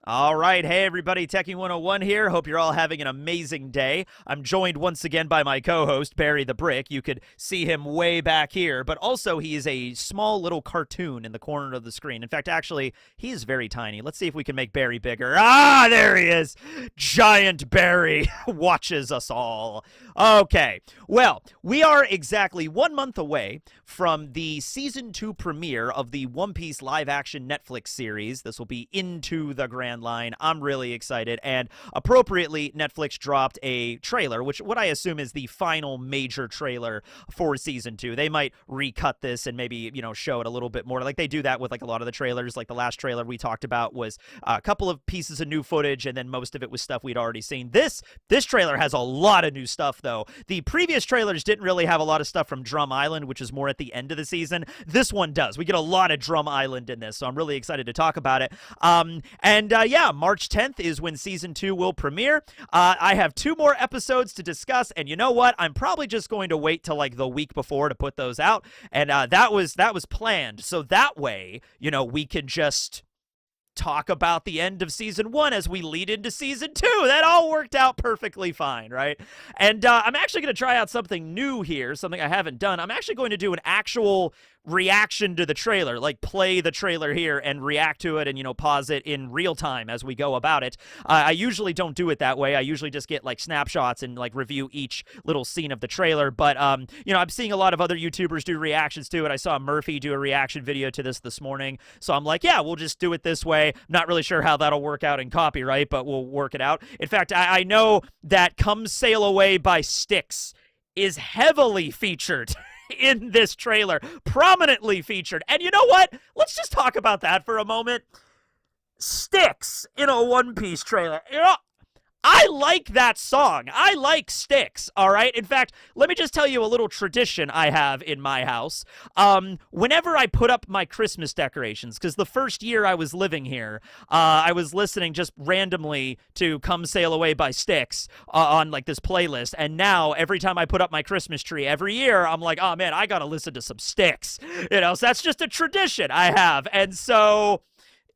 All right. Hey, everybody. Techie 101 here. Hope you're all having an amazing day. I'm joined once again by my co host, Barry the Brick. You could see him way back here, but also he is a small little cartoon in the corner of the screen. In fact, actually, he is very tiny. Let's see if we can make Barry bigger. Ah, there he is. Giant Barry watches us all. Okay. Well, we are exactly 1 month away from the season 2 premiere of the One Piece live action Netflix series. This will be Into the Grand Line. I'm really excited. And appropriately, Netflix dropped a trailer, which what I assume is the final major trailer for season 2. They might recut this and maybe, show it a little bit more. Like they do that with like a lot of the trailers. Like the last trailer we talked about was a couple of pieces of new footage, and then most of it was stuff we'd already seen. This trailer has a lot of new stuff, though. The previous trailers didn't really have a lot of stuff from Drum Island, which is more at the end of the season. This one does. We get a lot of Drum Island in this, so I'm really excited to talk about it. March 10th is when season 2 will premiere. I have 2 more episodes to discuss, and you know what? I'm probably just going to wait till like the week before to put those out, and that was planned, so that way, we can just talk about the end of season 1 as we lead into season 2. That all worked out perfectly fine, right? And I'm actually going to try out something new here, something I haven't done. I'm actually going to do an actual reaction to the trailer, like play the trailer here and react to it and, pause it in real time as we go about it. I usually don't do it that way. I usually just get like snapshots and like review each little scene of the trailer. But, I'm seeing a lot of other YouTubers do reactions to it. I saw Murphy do a reaction video to this morning. So I'm like, yeah, we'll just do it this way. Not really sure how that'll work out in copyright, but we'll work it out. In fact, I know that Come Sail Away by Styx is heavily featured in this trailer, prominently featured. And you know what? Let's just talk about that for a moment. Styx in a One Piece trailer. I like that song. I like Styx, all right? In fact, let me just tell you a little tradition I have in my house. Whenever I put up my Christmas decorations, because the first year I was living here, I was listening just randomly to Come Sail Away by Styx on like this playlist, and now every time I put up my Christmas tree every year, I'm like, oh man, I gotta listen to some Styx. So that's just a tradition I have, and so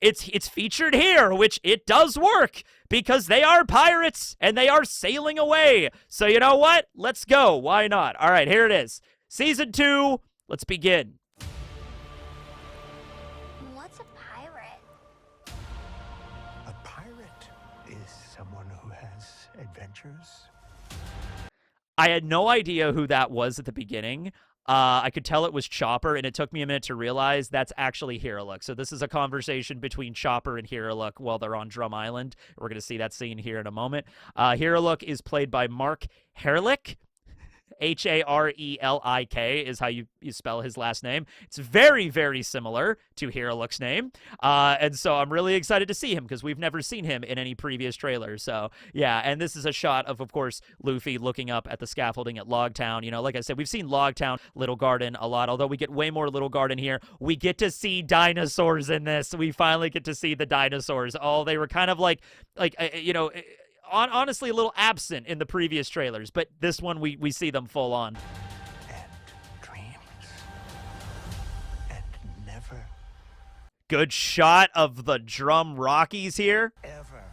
it's featured here, which it does work because they are pirates and they are sailing away. So you know what? Let's go. Why not? All right, here it is. Season 2. Let's begin. What's a pirate? A pirate is someone who has adventures. I had no idea who that was at the beginning. I could tell it was Chopper, and it took me a minute to realize that's actually Hiraluk. So this is a conversation between Chopper and Hiraluk while they're on Drum Island. We're going to see that scene here in a moment. Hiraluk is played by Mark Herlick. H-A-R-E-L-I-K is how you spell his last name. It's very, very similar to Hiraluk's name. And so I'm really excited to see him because we've never seen him in any previous trailers. So, yeah, and this is a shot of course, Luffy looking up at the scaffolding at Logtown. Like I said, we've seen Logtown, Little Garden a lot, although we get way more Little Garden here. We get to see dinosaurs in this. We finally get to see the dinosaurs. Oh, they were kind of honestly a little absent in the previous trailers, but this one we see them full on. And dreams. And never, Good shot of the Drum Rockies here. ever.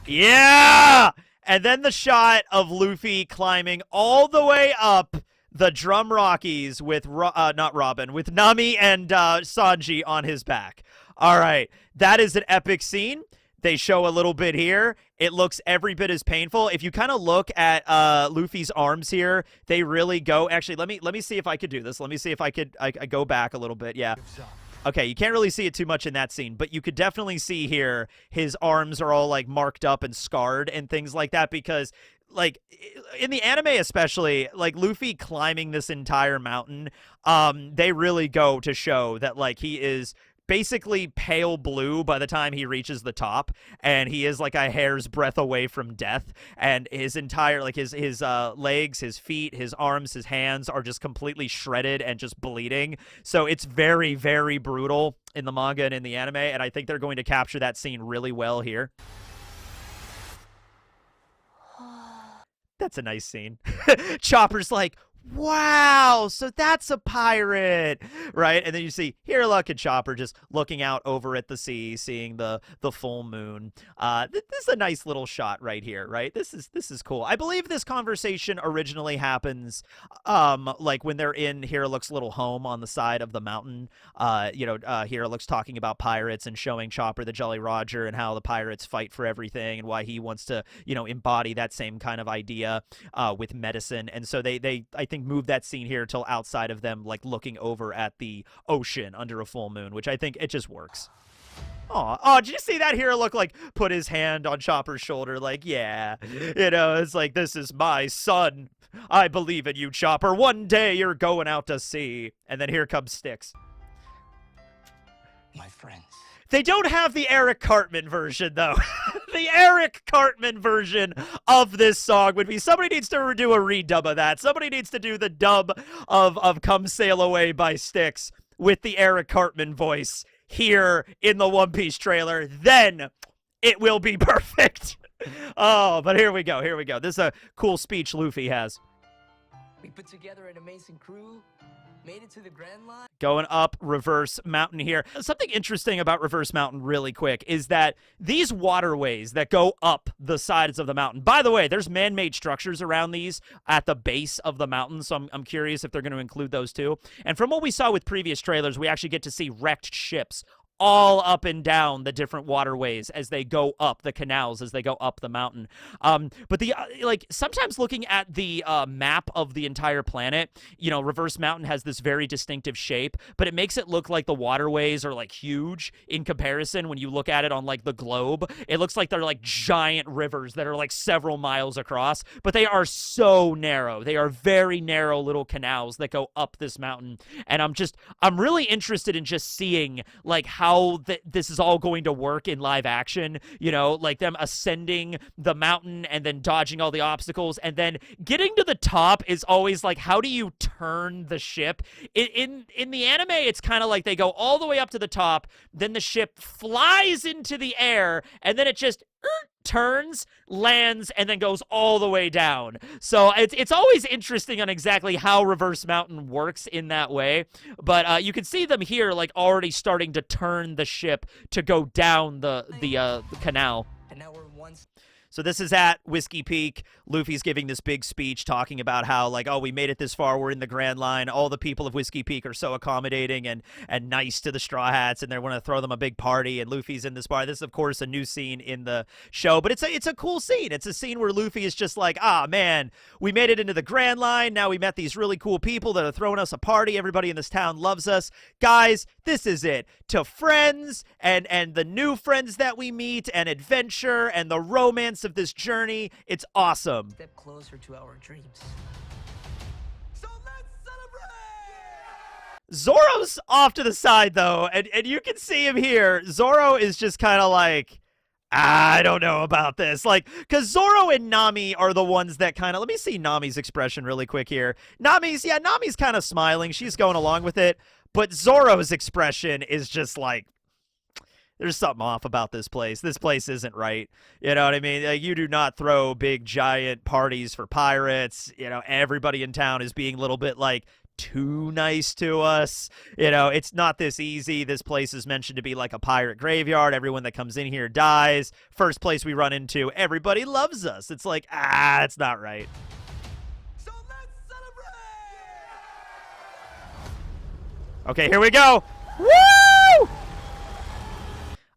Yeah! And then the shot of Luffy climbing all the way up the Drum Rockies with, not Robin, with Nami and Sanji on his back. All right, that is an epic scene. They show a little bit here. It looks every bit as painful. If you kind of look at Luffy's arms here, they really go. Actually, let me see if I could do this. Let me see if I could I go back a little bit. Yeah. Okay, you can't really see it too much in that scene, but you could definitely see here his arms are all like marked up and scarred and things like that because like in the anime especially, like Luffy climbing this entire mountain, they really go to show that like he is basically pale blue by the time he reaches the top, and he is like a hair's breadth away from death, and his entire like his legs, his feet, his arms, his hands are just completely shredded and just bleeding. So it's very, very brutal in the manga and in the anime, and I think they're going to capture that scene really well here. That's a nice scene. Chopper's like, Wow, so that's a pirate, right? And then you see Luck and Chopper just looking out over at the sea, seeing the full moon. This is a nice little shot right here, right? This is cool. I believe this conversation originally happens, like when they're in Look's little home on the side of the mountain. Look's talking about pirates and showing Chopper the Jolly Roger and how the pirates fight for everything and why he wants to, embody that same kind of idea with medicine. And so they I think move that scene here till outside of them like looking over at the ocean under a full moon, which I think it just works. Oh, did you see that Look like put his hand on Chopper's shoulder like, yeah, it's like, this is my son. I believe in you, Chopper. One day you're going out to sea. And then here comes Styx. My friends. They don't have the Eric Cartman version, though. The Eric Cartman version of this song would be, somebody needs to do a redub of that. Somebody needs to do the dub of Come Sail Away by Styx with the Eric Cartman voice here in the One Piece trailer. Then it will be perfect. Oh, but here we go. This is a cool speech Luffy has. We put together an amazing crew. Made it to the Grand Line. Going up Reverse Mountain here. Something interesting about Reverse Mountain really quick is that these waterways that go up the sides of the mountain, by the way, there's man-made structures around these at the base of the mountain, so I'm curious if they're going to include those too. And from what we saw with previous trailers, we actually get to see wrecked ships all up and down the different waterways as they go up the canals, as they go up the mountain. But the sometimes looking at the map of the entire planet, Reverse Mountain has this very distinctive shape, but it makes it look like the waterways are like huge in comparison. When you look at it on like the globe, it looks like they're like giant rivers that are like several miles across, but they are so narrow. They are very narrow little canals that go up this mountain. And I'm really interested in just seeing like how this is all going to work in live action, like them ascending the mountain and then dodging all the obstacles, and then getting to the top is always like, how do you turn the ship? In the anime, it's kind of like they go all the way up to the top, then the ship flies into the air, and then it just turns, lands, and then goes all the way down. So it's always interesting on exactly how Reverse Mountain works in that way. But you can see them here like already starting to turn the ship to go down the canal. And now we're one. So this is at Whiskey Peak. Luffy's giving this big speech talking about how, like, oh, we made it this far. We're in the Grand Line. All the people of Whiskey Peak are so accommodating and nice to the Straw Hats, and they want to throw them a big party, and Luffy's in this bar. This is, of course, a new scene in the show, but it's a cool scene. It's a scene where Luffy is just like, man, we made it into the Grand Line. Now we met these really cool people that are throwing us a party. Everybody in this town loves us. Guys, this is it. To friends and the new friends that we meet and adventure and the romance of this journey, it's awesome. Step closer to our dreams. So let's celebrate! Zoro's off to the side, though, and you can see him here. Zoro is just kind of like, I don't know about this. Like, because Zoro and Nami are the ones that kind of, let me see Nami's expression really quick here. Nami's kind of smiling. She's going along with it. But Zoro's expression is just like, there's something off about this place. This place isn't right. You know what I mean? Like, you do not throw big, giant parties for pirates. Everybody in town is being a little bit, like, too nice to us. It's not this easy. This place is mentioned to be like a pirate graveyard. Everyone that comes in here dies. First place we run into, everybody loves us. It's like, it's not right. So let's celebrate! Okay, here we go. Woo!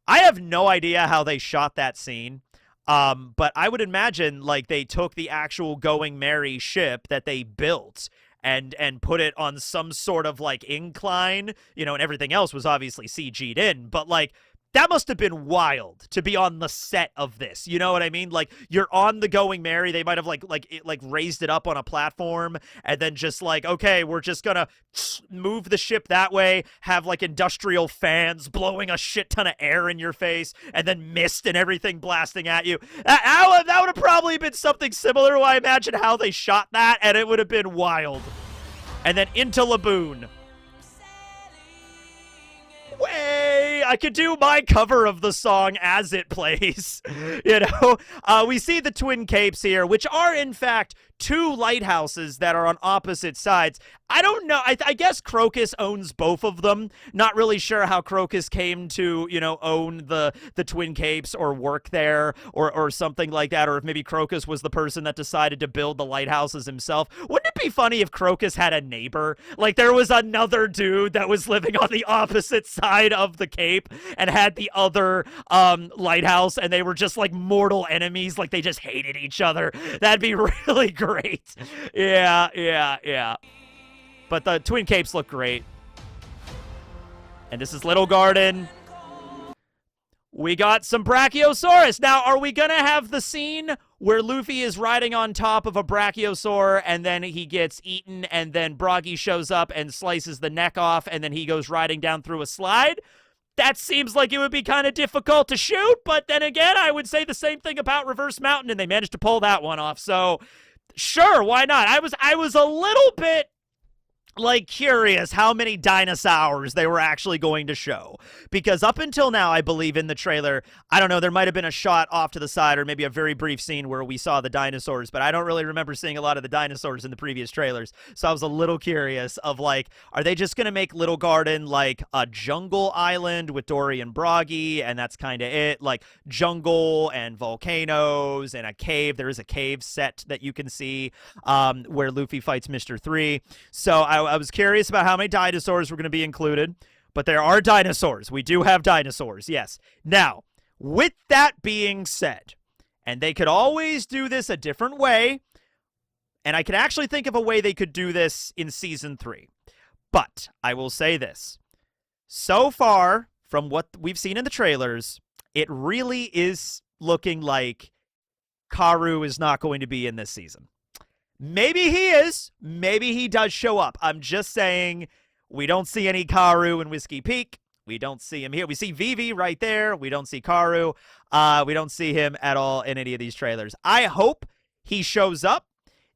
I have no idea how they shot that scene, but I would imagine like they took the actual Going Merry ship that they built and put it on some sort of like incline, and everything else was obviously CG'd in, but like that must have been wild to be on the set of this. You know what I mean? Like, you're on the Going Merry. They might have like raised it up on a platform and then just like, okay, we're just gonna move the ship that way, have like industrial fans blowing a shit ton of air in your face, and then mist and everything blasting at you. That would have probably been something similar to, I imagine, how they shot that, and it would have been wild. And then into Laboon. Way I could do my cover of the song as it plays. We see the Twin Capes here, which are in fact 2 lighthouses that are on opposite sides. I don't know. I guess Crocus owns both of them. Not really sure how Crocus came to, own the Twin Capes or work there or something like that, or if maybe Crocus was the person that decided to build the lighthouses himself. Wouldn't it be funny if Crocus had a neighbor? Like there was another dude that was living on the opposite side of the Cape and had the other lighthouse, and they were just like mortal enemies, like they just hated each other. That'd be really great. Yeah. But the Twin Capes look great. And this is Little Garden. We got some Brachiosaurus. Now, are we going to have the scene where Luffy is riding on top of a Brachiosaur and then he gets eaten and then Broggy shows up and slices the neck off and then he goes riding down through a slide? That seems like it would be kind of difficult to shoot, but then again, I would say the same thing about Reverse Mountain, and they managed to pull that one off. So, sure, why not? I was a little bit curious how many dinosaurs they were actually going to show, because up until now, I believe in the trailer, I don't know, there might have been a shot off to the side or maybe a very brief scene where we saw the dinosaurs, but I don't really remember seeing a lot of the dinosaurs in the previous trailers. So I was a little curious of are they just going to make Little Garden like a jungle island with Dory and Broggy, and that's kind of it? Like jungle and volcanoes and a cave. There is a cave set that you can see where Luffy fights Mr. 3. So I was curious about how many dinosaurs were going to be included, but there are dinosaurs. We do have dinosaurs, yes. Now, with that being said, and they could always do this a different way, and I could actually think of a way they could do this in Season 3. But I will say this. So far, from what we've seen in the trailers, it really is looking like Karu is not going to be in this season. Maybe he is. Maybe he does show up. I'm just saying we don't see any Karu in Whiskey Peak. We don't see him here. We see Vivi right there. We don't see Karu. We don't see him at all in any of these trailers. I hope he shows up.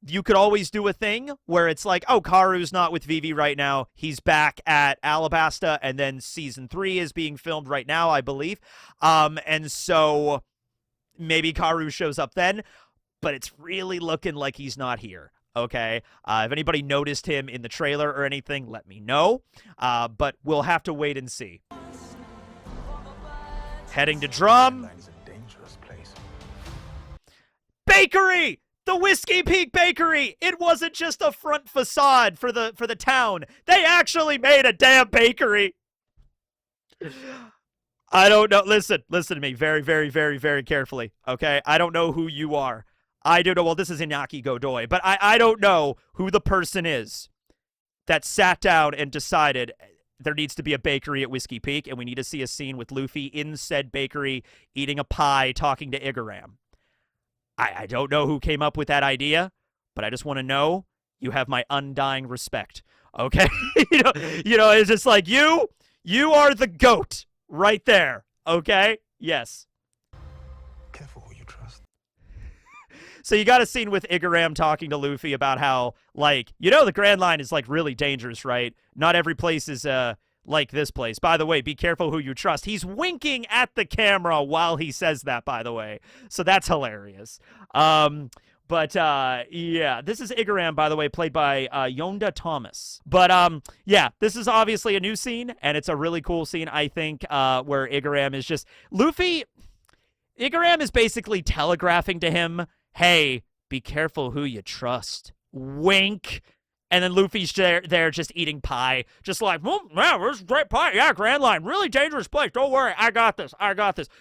You could always do a thing where it's like, oh, Karu's not with Vivi right now. He's back at Alabasta, and then Season 3 is being filmed right now, I believe. And so maybe Karu shows up then. But it's really looking like he's not here, okay? If anybody noticed him in the trailer or anything, let me know. But we'll have to wait and see. Heading to Drum. Bakery! The Whiskey Peak Bakery! It wasn't just a front facade for the town. They actually made a damn bakery. I don't know. Listen to me very, very, very, very carefully, okay? I don't know who you are. I don't know. Well, this is Inaki Godoy, but I don't know who the person is that sat down and decided there needs to be a bakery at Whiskey Peak, and we need to see a scene with Luffy in said bakery eating a pie, talking to Igaram. I don't know who came up with that idea, but I just want to know you have my undying respect, okay? you know, it's just like you are the GOAT right there, okay? Yes. Careful who you trust. So you got a scene with Igaram talking to Luffy about how, the Grand Line is, really dangerous, right? Not every place is, like this place. By the way, be careful who you trust. He's winking at the camera while he says that, by the way. So that's hilarious. But this is Igaram, by the way, played by Yonda Thomas. But, this is obviously a new scene, and it's a really cool scene, I think, where Igaram is just... Igaram is basically telegraphing to him, hey, be careful who you trust. Wink. And then Luffy's there just eating pie. Just like, yeah, this is great pie. Yeah, Grand Line. Really dangerous place. Don't worry. I got this.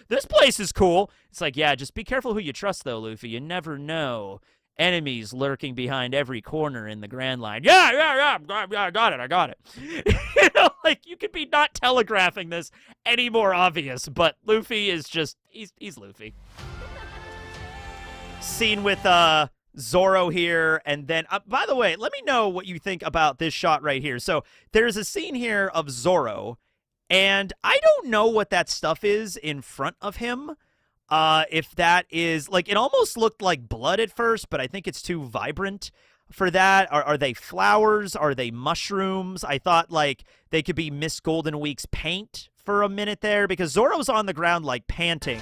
This place is cool. It's like, yeah, just be careful who you trust, though, Luffy. You never know. Enemies lurking behind every corner in the Grand Line. Yeah, I got it. You could be not telegraphing this any more obvious, but Luffy is just, he's Luffy. Scene with, Zoro here, and then, by the way, let me know what you think about this shot right here. So, there's a scene here of Zoro, and I don't know what that stuff is in front of him. If that is, it almost looked like blood at first, but I think it's too vibrant for that. Are they flowers? Are they mushrooms? I thought, they could be Miss Golden Week's paint for a minute there because Zorro's on the ground like panting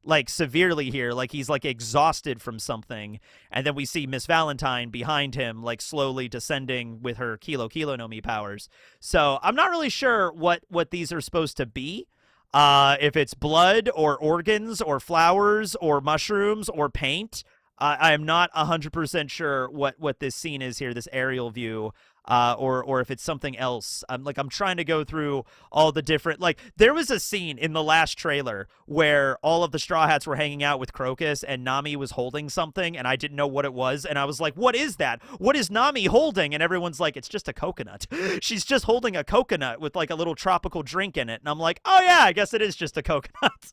like severely here, like he's like exhausted from something, and then we see Miss Valentine behind him like slowly descending with her Kilo no Mi powers. So I'm not really sure what these are supposed to be. If it's blood or organs or flowers or mushrooms or paint. I am not 100% sure what this scene is here, this aerial view, or if it's something else. I'm trying to go through all the different, like, there was a scene in the last trailer where all of the Straw Hats were hanging out with Crocus and Nami was holding something and I didn't know what it was, and I was like, what is that? What is Nami holding? And everyone's like, it's just a coconut. She's just holding a coconut with like a little tropical drink in it. And I'm like, oh yeah, I guess it is just a coconut.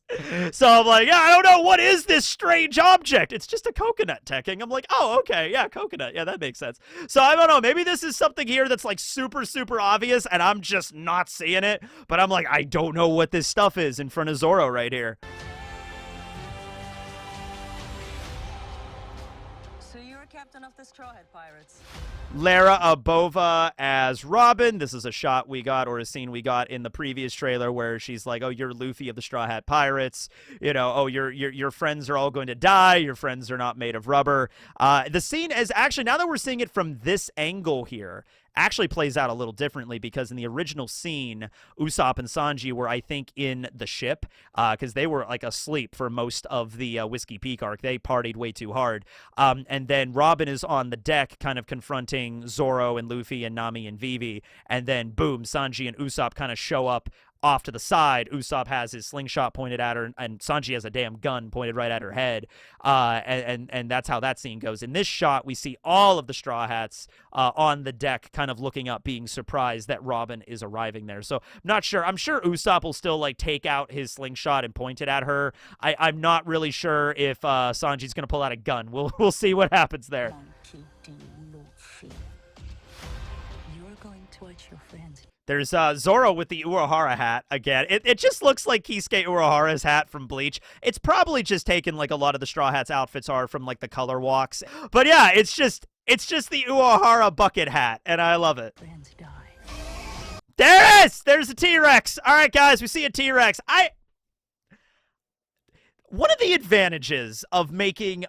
So I'm like, yeah, I don't know, what is this strange object? It's just a coconut, Tekking. I'm like, oh, okay, yeah, coconut. Yeah, that makes sense. So I don't know, maybe this is something here that's like super obvious and I'm just not seeing it, but I'm like, I don't know what this stuff is in front of Zorro right here. So you're a captain of the Straw Hat Pirates. Lara Abova as Robin. This is a shot we got, or a scene we got in the previous trailer where she's like, oh, you're Luffy of the Straw Hat Pirates. You know, oh, your friends are all going to die. Your friends are not made of rubber. The scene is actually, now that we're seeing it from this angle here, actually plays out a little differently, because in the original scene, Usopp and Sanji were, I think, in the ship, because they were like asleep for most of the Whiskey Peak arc. They partied way too hard. And then Robin is on the deck kind of confronting Zoro and Luffy and Nami and Vivi, and then boom, Sanji and Usopp kind of show up off to the side. Usopp has his slingshot pointed at her, and Sanji has a damn gun pointed right at her head. And that's how that scene goes. In this shot, we see all of the Straw Hats on the deck kind of looking up, being surprised that Robin is arriving there. So I'm not sure. I'm sure Usopp will still like take out his slingshot and point it at her. I'm not really sure if Sanji's going to pull out a gun. We'll see what happens there. Monkey D. Luffy. You're going to watch your friends. There's Zoro with the Urahara hat again. It just looks like Kisuke Urahara's hat from Bleach. It's probably just taken like a lot of the Straw Hats outfits are from like the color walks. But yeah, it's just the Urahara bucket hat, and I love it. Friends die. There it is! There's a T-Rex. All right, guys, we see a T-Rex. One of the advantages of making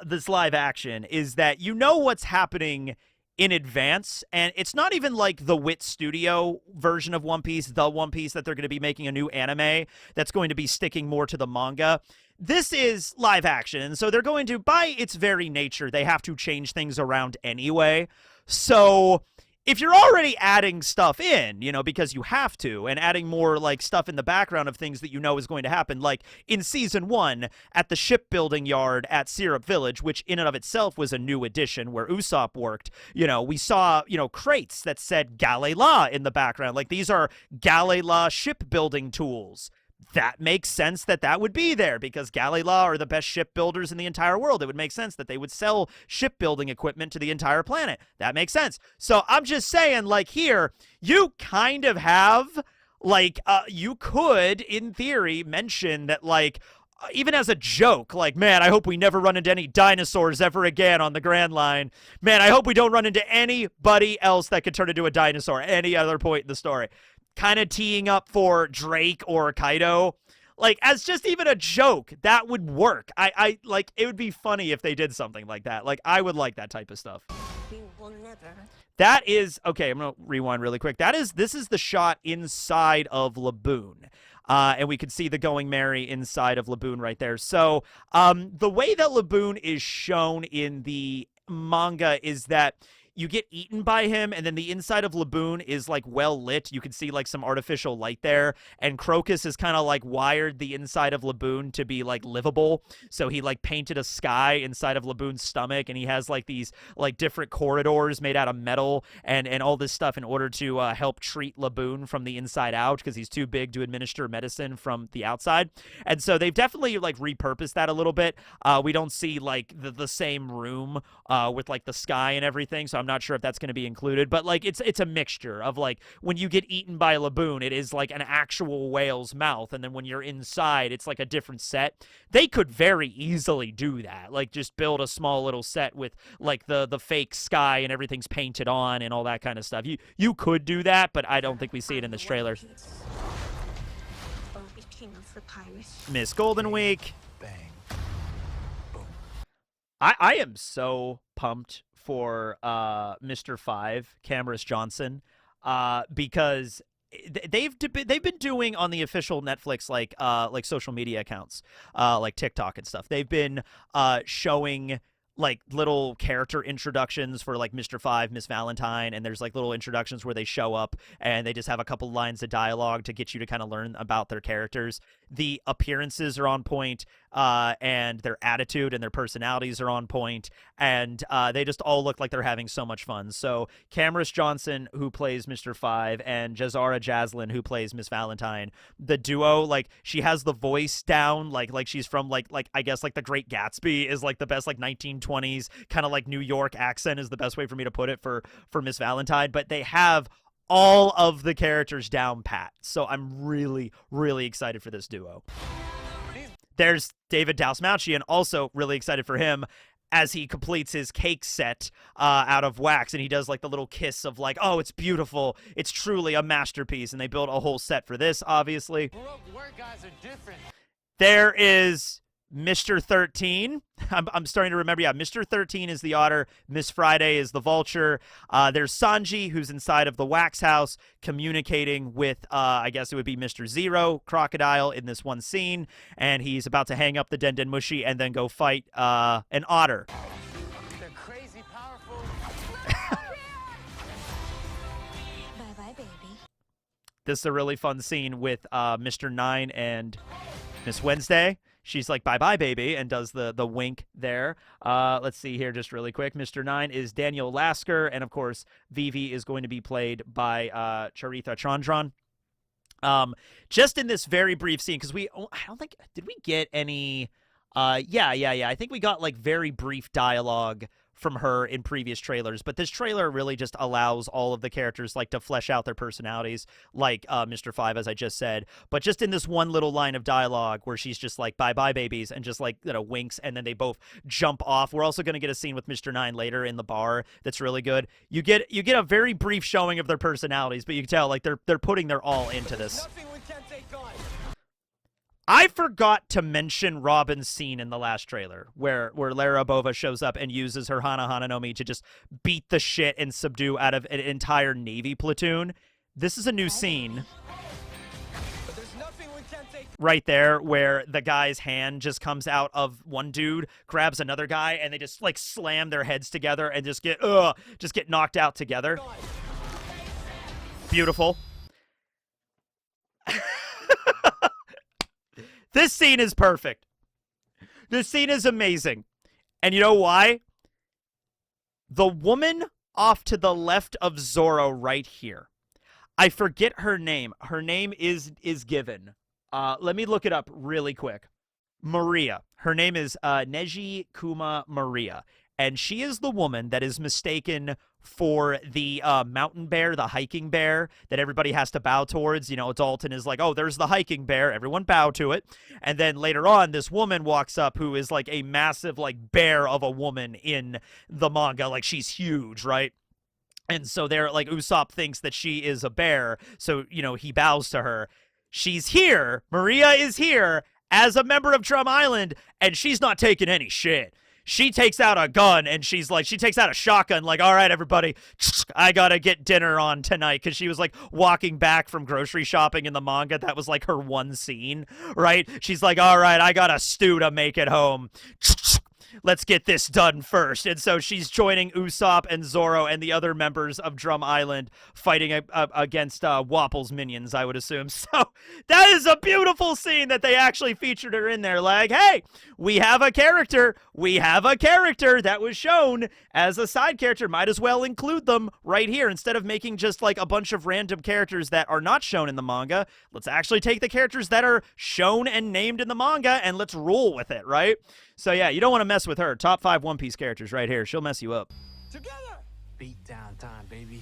this live action is that you know what's happening in advance, and it's not even like the Wit Studio version of One Piece, the One Piece that they're going to be making a new anime that's going to be sticking more to the manga. This is live action, and so they're going to, by its very nature, they have to change things around anyway. So if you're already adding stuff in, you know, because you have to, and adding more like stuff in the background of things that you know is going to happen, like in season 1 at the shipbuilding yard at Syrup Village, which in and of itself was a new addition where Usopp worked, you know, we saw, you know, crates that said Gale-La in the background. Like, these are Gale-La shipbuilding tools. That makes sense that that would be there, because Gale-La are the best shipbuilders in the entire world. It would make sense that they would sell shipbuilding equipment to the entire planet. That makes sense. So I'm just saying, like, here, you kind of have, like, you could, in theory, mention that, like, even as a joke, like, man, I hope we never run into any dinosaurs ever again on the Grand Line. Man, I hope we don't run into anybody else that could turn into a dinosaur at any other point in the story. Kind of teeing up for Drake or Kaido, like, as just even a joke, that would work. I like, it would be funny if they did something like that. Like, I would like that type of stuff. We will never. That is, okay, I'm gonna rewind really quick. This is the shot inside of Laboon. And we can see the Going Merry inside of Laboon right there. So, the way that Laboon is shown in the manga is that you get eaten by him, and then the inside of Laboon is, like, well lit. You can see, like, some artificial light there, and Crocus is kind of, like, wired the inside of Laboon to be, like, livable. So he, like, painted a sky inside of Laboon's stomach, and he has, like, these, like, different corridors made out of metal and all this stuff in order to help treat Laboon from the inside out, because he's too big to administer medicine from the outside. And so they've definitely, like, repurposed that a little bit. We don't see, like, the same room with, like, the sky and everything, so I'm not sure if that's going to be included, but like it's a mixture of, like, when you get eaten by Laboon, it is like an actual whale's mouth, and then when you're inside, it's like a different set. They could very easily do that, like just build a small little set with like the fake sky and everything's painted on and all that kind of stuff. You could do that, but I don't think we see it in this trailer. king of the pirates. Miss Golden Week. Bang. I am so pumped for Mr. Five, Cameras Johnson, because they've been doing on the official Netflix like social media accounts, like TikTok and stuff. They've been showing like little character introductions for like Mr. Five, Miss Valentine, and there's like little introductions where they show up and they just have a couple lines of dialogue to get you to kind of learn about their characters. The appearances are on point, and their attitude and their personalities are on point, and they just all look like they're having so much fun. So Cameras Johnson, who plays Mr. Five, and Jazara Jaslyn, who plays Miss Valentine, the duo, like she has the voice down, like she's from like I guess like The Great Gatsby is like the best like 1920s kind of like New York accent is the best way for me to put it for Miss Valentine, but they have all of the characters down pat. So I'm really, really excited for this duo. There's David Dastmalchian, also really excited for him as he completes his cake set out of wax, and he does like the little kiss of like, oh, it's beautiful, it's truly a masterpiece, and they built a whole set for this, obviously. Guys are different. There is Mr. 13. I'm starting to remember. Yeah, Mr. 13 is the otter. Miss Friday is the vulture. There's Sanji, who's inside of the wax house communicating with, I guess it would be Mr. Zero, Crocodile, in this one scene. And he's about to hang up the Den Den Mushi and then go fight an otter. They're crazy powerful. Bye-bye, baby. This is a really fun scene with Mr. 9 and Miss Wednesday. She's like, bye-bye, baby, and does the wink there. Let's see here just really quick. Mr. 9 is Daniel Lasker, and, of course, Vivi is going to be played by Charitha Chandran. Just in this very brief scene, because I don't think, did we get any, yeah, I think we got, like, very brief dialogue from her in previous trailers, but this trailer really just allows all of the characters like to flesh out their personalities, like Mr. Five, as I just said. But just in this one little line of dialogue where she's just like, bye-bye, babies, and just like, you know, winks, and then they both jump off. We're also going to get a scene with Mr. 9 later in the bar that's really good. You get a very brief showing of their personalities, but you can tell like they're putting their all into this. Nothing we can't take on. I forgot to mention Robin's scene in the last trailer where Lara Bova shows up and uses her Hana Hana no Mi to just beat the shit and subdue out of an entire Navy platoon. This is a new scene But there's nothing we can't take. right there where the guy's hand just comes out of one dude, grabs another guy, and they just like slam their heads together and just get knocked out together. Beautiful. This scene is perfect. This scene is amazing. And you know why? The woman off to the left of Zoro right here. I forget her name. Her name is given. Let me look it up really quick. Maria. Her name is Neji Kuma Maria. And she is the woman that is mistaken for the mountain bear, the hiking bear that everybody has to bow towards. You know, Dalton is like, oh, there's the hiking bear. Everyone bow to it. And then later on, this woman walks up who is like a massive like bear of a woman in the manga. Like she's huge, right? And so they're like, Usopp thinks that she is a bear. So, you know, he bows to her. She's here. Maria is here as a member of Drum Island, and she's not taking any shit. She takes out a gun, and she takes out a shotgun, like, all right, everybody, I gotta get dinner on tonight, because she was, like, walking back from grocery shopping in the manga. That was, like, her one scene, right? She's like, all right, I got a stew to make it home. Let's get this done first. And so she's joining Usopp and Zoro and the other members of Drum Island fighting against Wapple's minions, I would assume. So that is a beautiful scene that they actually featured her in there. Like, hey, we have a character. We have a character that was shown as a side character. Might as well include them right here. Instead of making just like a bunch of random characters that are not shown in the manga, let's actually take the characters that are shown and named in the manga and let's roll with it, right? So yeah, you don't want to mess with her. Top 5 One Piece characters right here. She'll mess you up. Together. Beat down time, baby.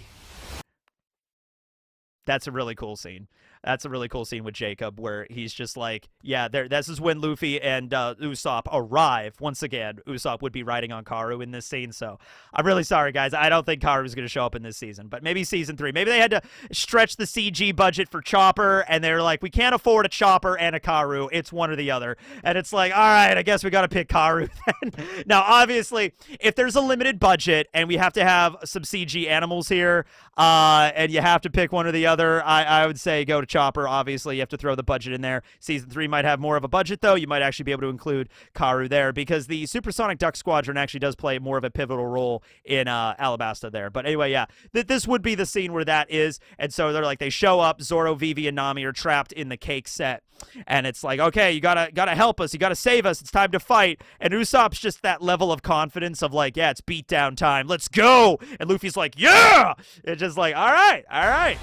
That's a really cool scene. That's a really cool scene with Jacob where he's just like, yeah, this is when Luffy and Usopp arrive. Once again, Usopp would be riding on Karu in this scene. So I'm really sorry, guys. I don't think Karu is going to show up in this season, but maybe season 3. Maybe they had to stretch the CG budget for Chopper, and they're like, we can't afford a Chopper and a Karu. It's one or the other. And it's like, all right, I guess we got to pick Karu then. Now, obviously, if there's a limited budget and we have to have some CG animals here, and you have to pick one or the other, I would say go to Chopper. Obviously, you have to throw the budget in there. Season 3 might have more of a budget, though. You might actually be able to include Karu there because the Supersonic Duck Squadron actually does play more of a pivotal role in Alabasta there. But anyway, yeah, this would be the scene where that is. And so they're like, they show up. Zoro, Vivi, and Nami are trapped in the cake set. And it's like, okay, you gotta help us. You gotta save us. It's time to fight. And Usopp's just that level of confidence of like, yeah, it's beatdown time. Let's go. And Luffy's like, yeah. It's just like, all right.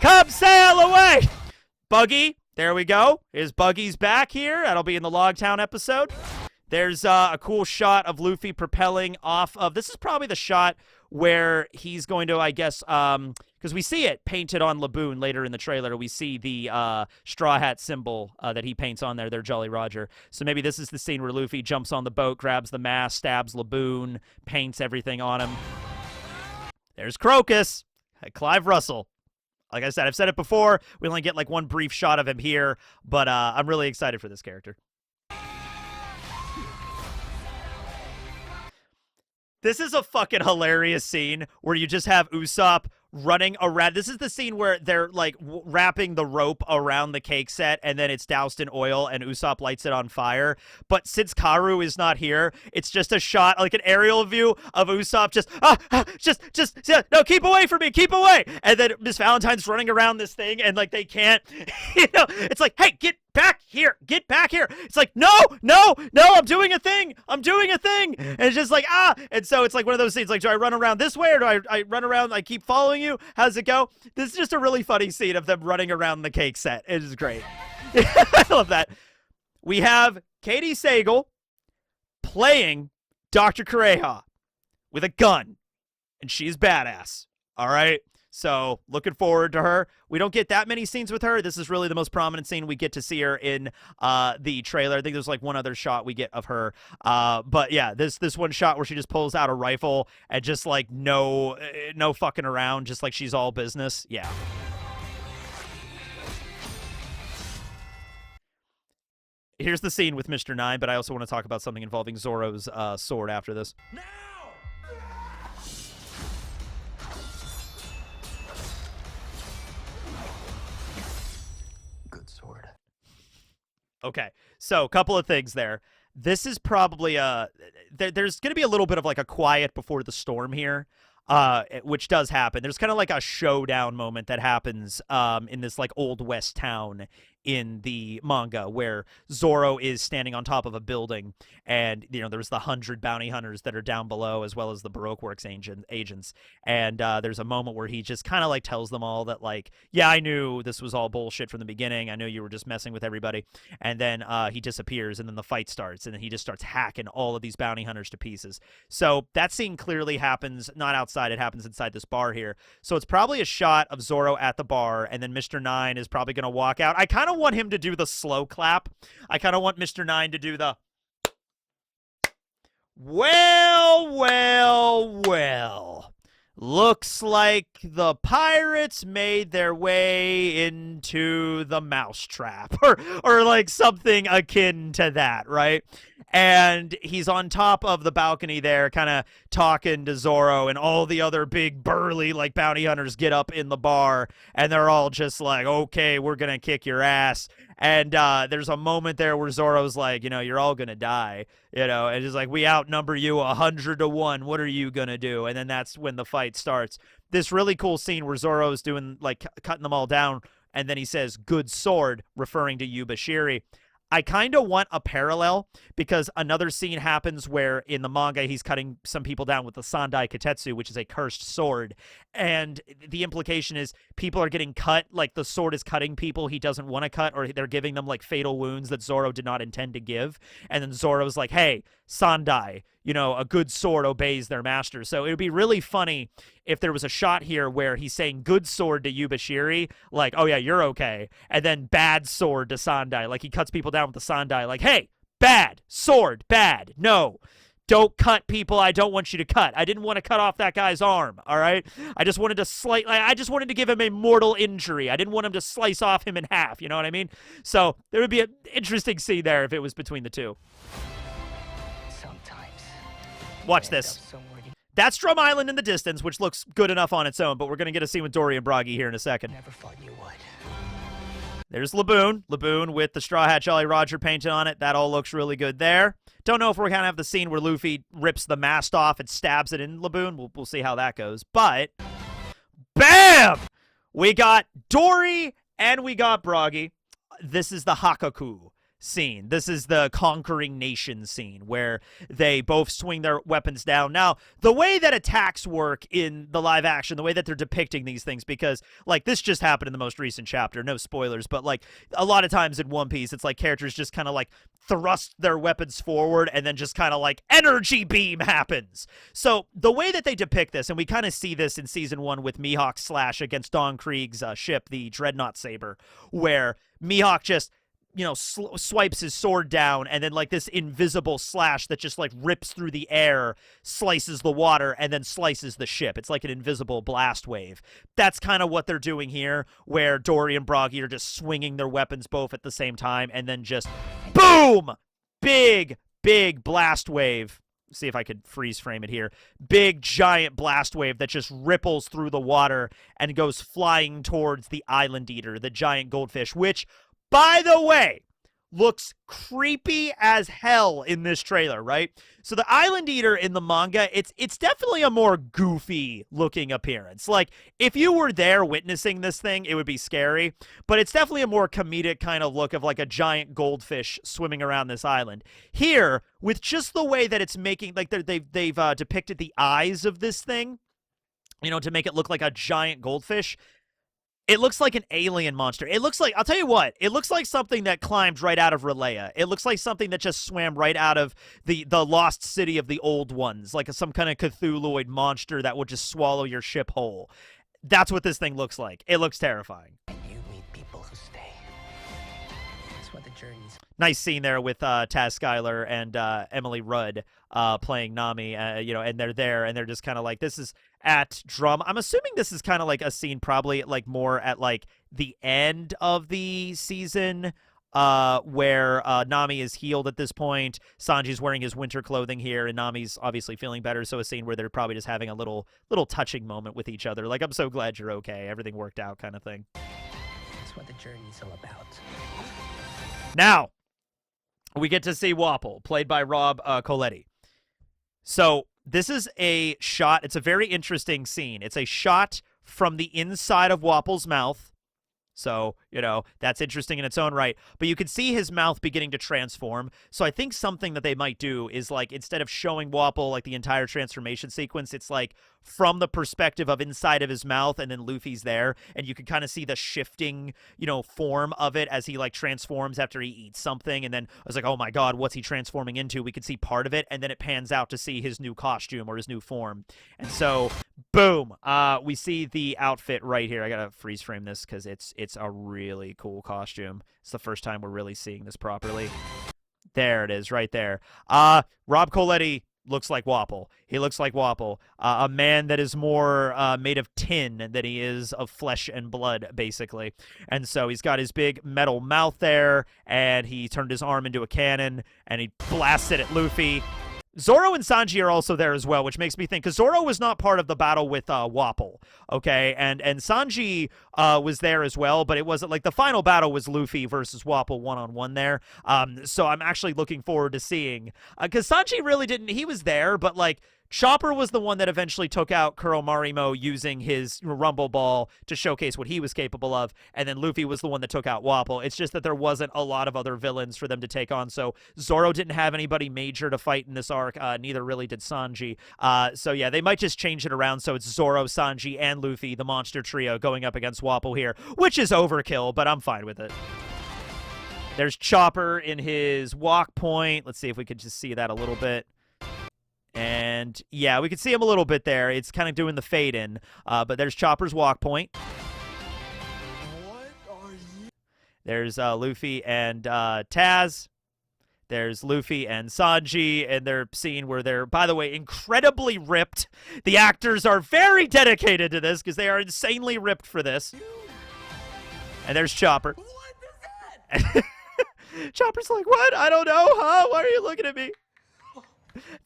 Come sail away. Buggy, there we go. His Buggy's back here. That'll be in the Logtown episode. There's a cool shot of Luffy propelling off of, this is probably the shot where he's going to, I guess, because we see it painted on Laboon later in the trailer. We see the Straw Hat symbol that he paints on there, Jolly Roger. So maybe this is the scene where Luffy jumps on the boat, grabs the mast, stabs Laboon, paints everything on him. There's Crocus, Clive Russell. Like I said, I've said it before. We only get like one brief shot of him here, but I'm really excited for this character. This is a fucking hilarious scene where you just have Usopp running around. This is the scene where they're like wrapping the rope around the cake set and then it's doused in oil and Usopp lights it on fire. But since Karu is not here, it's just a shot, like an aerial view of Usopp just, no, keep away from me, keep away. And then Miss Valentine's running around this thing and like they can't, it's like, hey, get back here. It's like, no, I'm doing a thing. And it's just like, And so it's like one of those scenes, like, do I run around this way or do I run around, I keep following you? How's it go? This is just a really funny scene of them running around the cake set. It is great. I love that. We have Katie Sagal playing Dr. Kureha with a gun, and she's badass. All right? So looking forward to her. We don't get that many scenes with her. This is really the most prominent scene we get to see her in the trailer. I think there's like one other shot we get of her. But yeah, this one shot where she just pulls out a rifle and just like no fucking around, just like she's all business. Yeah. Here's the scene with Mr. 9, but I also want to talk about something involving Zoro's sword after this. Now! Good sword. Okay, so a couple of things there. This is probably there's going to be a little bit of like a quiet before the storm here, which does happen. There's kind of like a showdown moment that happens in this like Old West town in the manga where Zoro is standing on top of a building and, there's the 100 bounty hunters that are down below as well as the Baroque Works agents. And there's a moment where he just kind of like tells them all that like, yeah, I knew this was all bullshit from the beginning. I knew you were just messing with everybody. And then he disappears and then the fight starts and then he just starts hacking all of these bounty hunters to pieces. So that scene clearly happens not outside. It happens inside this bar here. So it's probably a shot of Zoro at the bar and then Mr. 9 is probably going to walk out. I kind of want him to do the slow clap. I kind of want Mr. 9 to do the well. Looks like the pirates made their way into the mousetrap or like something akin to that, right? And he's on top of the balcony there kind of talking to Zoro and all the other big burly like bounty hunters get up in the bar and they're all just like, okay, we're going to kick your ass. And there's a moment there where Zoro's like, you're all going to die, and he's like, we outnumber you 100-1. What are you going to do? And then that's when the fight starts. This really cool scene where Zoro's doing like cutting them all down. And then he says, good sword, referring to Yubashiri. I kind of want a parallel because another scene happens where in the manga he's cutting some people down with the Sandai Katetsu, which is a cursed sword. And the implication is people are getting cut, like the sword is cutting people he doesn't want to cut, or they're giving them like fatal wounds that Zoro did not intend to give. And then Zoro's like, hey, Sandai. You know, a good sword obeys their master. So it would be really funny if there was a shot here where he's saying good sword to Yubashiri, like, oh yeah, you're okay. And then bad sword to Sandai. Like he cuts people down with the Sandai, like, hey, bad, sword, bad, no. Don't cut people I don't want you to cut. I didn't want to cut off that guy's arm, all right? I just wanted to give him a mortal injury. I didn't want him to slice off him in half, you know what I mean? So there would be an interesting scene there if it was between the two. Sometimes. Watch this. That's Drum Island in the distance, which looks good enough on its own, but we're going to get a scene with Dory and Bragi here in a second. Never thought you would. There's Laboon. Laboon with the Straw Hat Jolly Roger painted on it. That all looks really good there. Don't know if we're going to have the scene where Luffy rips the mast off and stabs it in Laboon. We'll see how that goes. But, bam! We got Dory and we got Bragi. This is the Hakaku scene. This is the conquering nation scene where they both swing their weapons down. Now, the way that attacks work in the live action, the way that they're depicting these things, because like this just happened in the most recent chapter, no spoilers, but like a lot of times in One Piece, it's like characters just kind of like thrust their weapons forward and then just kind of like energy beam happens. So the way that they depict this, and we kind of see this in season 1 with Mihawk's slash against Don Krieg's ship, the Dreadnought Saber, where Mihawk just swipes his sword down, and then like this invisible slash that just like rips through the air, slices the water, and then slices the ship. It's like an invisible blast wave. That's kind of what they're doing here, where Dory and Bragi are just swinging their weapons both at the same time, and then just boom! Big blast wave. See if I could freeze frame it here. Big, giant blast wave that just ripples through the water and goes flying towards the Island Eater, the giant goldfish, which, by the way, looks creepy as hell in this trailer, right? So the Island Eater in the manga, it's definitely a more goofy looking appearance. Like, if you were there witnessing this thing, it would be scary, but it's definitely a more comedic kind of look of like a giant goldfish swimming around this island. Here, with just the way that it's making, like they've depicted the eyes of this thing, to make it look like a giant goldfish, it looks like an alien monster. It looks like, I'll tell you what, it looks like something that climbed right out of Relaya. It looks like something that just swam right out of the lost city of the old ones, like some kind of Cthulhuoid monster that would just swallow your ship whole. That's what this thing looks like. It looks terrifying. And you meet people who stay. That's what the journey's. Nice scene there with Taz Skylar and Emily Rudd playing Nami, and they're there, and they're just kind of like, this is at Drum. I'm assuming this is kind of like a scene probably like more at like the end of the season where Nami is healed at this point. Sanji's wearing his winter clothing here, and Nami's obviously feeling better, so a scene where they're probably just having a little touching moment with each other. Like, I'm so glad you're okay. Everything worked out kind of thing. That's what the journey's all about. Now, we get to see Wapol, played by Rob Coletti. So this is a shot. It's a very interesting scene. It's a shot from the inside of Wapol's mouth. So, that's interesting in its own right. But you can see his mouth beginning to transform. So I think something that they might do is, like, instead of showing Wapol, like, the entire transformation sequence, it's, like, from the perspective of inside of his mouth, and then Luffy's there. And you can kind of see the shifting, form of it as he, like, transforms after he eats something. And then I was like, oh, my God, what's he transforming into? We could see part of it. And then it pans out to see his new costume or his new form. And so, boom, we see the outfit right here. I got to freeze frame this because it's a really cool costume. It's the first time we're really seeing this properly. There it is, right there. Rob Coletti looks like Wapol. He looks like Wapol, a man that is more made of tin than he is of flesh and blood, basically. And so he's got his big metal mouth there, and he turned his arm into a cannon, and he blasts it at Luffy. Zoro and Sanji are also there as well, which makes me think, because Zoro was not part of the battle with Wapol, okay? And Sanji was there as well, but it wasn't, like, the final battle was Luffy versus Wapol one-on-one there. So I'm actually looking forward to seeing, because Sanji really didn't, he was there, but, like, Chopper was the one that eventually took out Kuro Marimo using his Rumble Ball to showcase what he was capable of, and then Luffy was the one that took out Wapol. It's just that there wasn't a lot of other villains for them to take on, so Zoro didn't have anybody major to fight in this arc, neither really did Sanji. So yeah, they might just change it around so it's Zoro, Sanji, and Luffy, the monster trio, going up against Wapol here, which is overkill, but I'm fine with it. There's Chopper in his walk point. Let's see if we could just see that a little bit. And yeah, we can see him a little bit there. It's kind of doing the fade in. But there's Chopper's walk point. What are you? There's Luffy and Taz. There's Luffy and Sanji and their scene where they're, by the way, incredibly ripped. The actors are very dedicated to this because they are insanely ripped for this. And there's Chopper. What is that? Chopper's like, what? I don't know, huh? Why are you looking at me?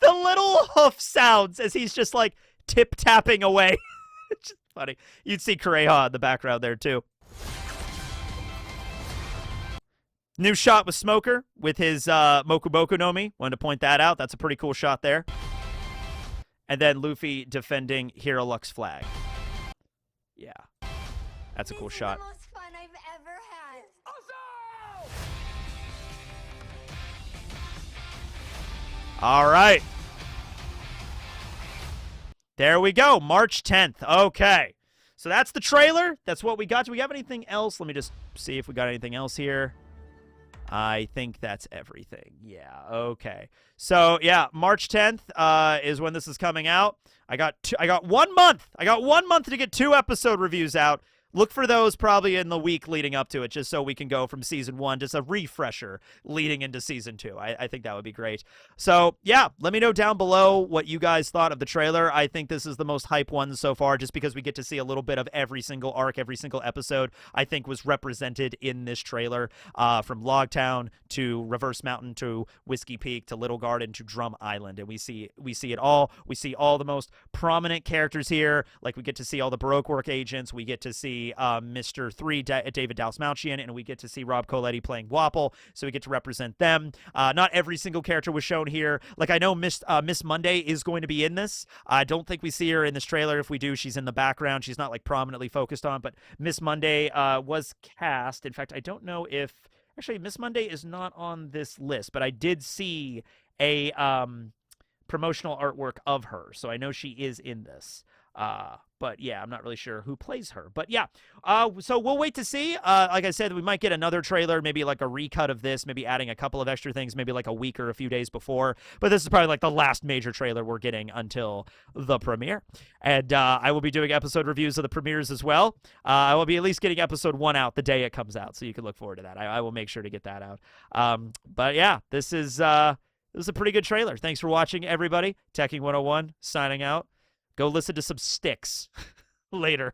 The little hoof sounds as he's just like tip-tapping away. It's just funny. You'd see Kureha in the background there too. New shot with Smoker with his Moku Boku no Mi. Wanted to point that out. That's a pretty cool shot there. And then Luffy defending Hero Luck's flag. Yeah. That's a cool shot. The most fun I've ever had. All right. There we go. March 10th. Okay. So that's the trailer. That's what we got. Do we have anything else? Let me just see if we got anything else here. I think that's everything. Yeah, okay. So, yeah, March 10th is when this is coming out. I got 1 month. I got 1 month to get 2 episode reviews out. Look for those probably in the week leading up to it, just so we can go from Season 1, just a refresher leading into Season 2. I think that would be great. So, yeah, let me know down below what you guys thought of the trailer. I think this is the most hype one so far, just because we get to see a little bit of every single arc, every single episode, I think was represented in this trailer, from Logtown to Reverse Mountain to Whiskey Peak to Little Garden to Drum Island. And we see it all. We see all the most prominent characters here. Like, we get to see all the Baroque Work agents. We get to see Mr. 3, David Dalsmoutian, and we get to see Rob Coletti playing Wapple, so we get to represent them. Not every single character was shown here. Like, I know Miss Monday is going to be in this. I don't think we see her in this trailer. If we do, she's in the background. She's not, like, prominently focused on, but Miss Monday was cast. In fact, I don't know if... Actually, Miss Monday is not on this list, but I did see a promotional artwork of her, so I know she is in this. But yeah, I'm not really sure who plays her. But yeah, so we'll wait to see. Like I said, we might get another trailer, maybe like a recut of this, maybe adding a couple of extra things, maybe like a week or a few days before. But this is probably like the last major trailer we're getting until the premiere. And I will be doing episode reviews of the premieres as well. I will be at least getting episode 1 out the day it comes out, so you can look forward to that. I will make sure to get that out. But yeah, this is a pretty good trailer. Thanks for watching, everybody. Teching 101 signing out. Go listen to some Styx later.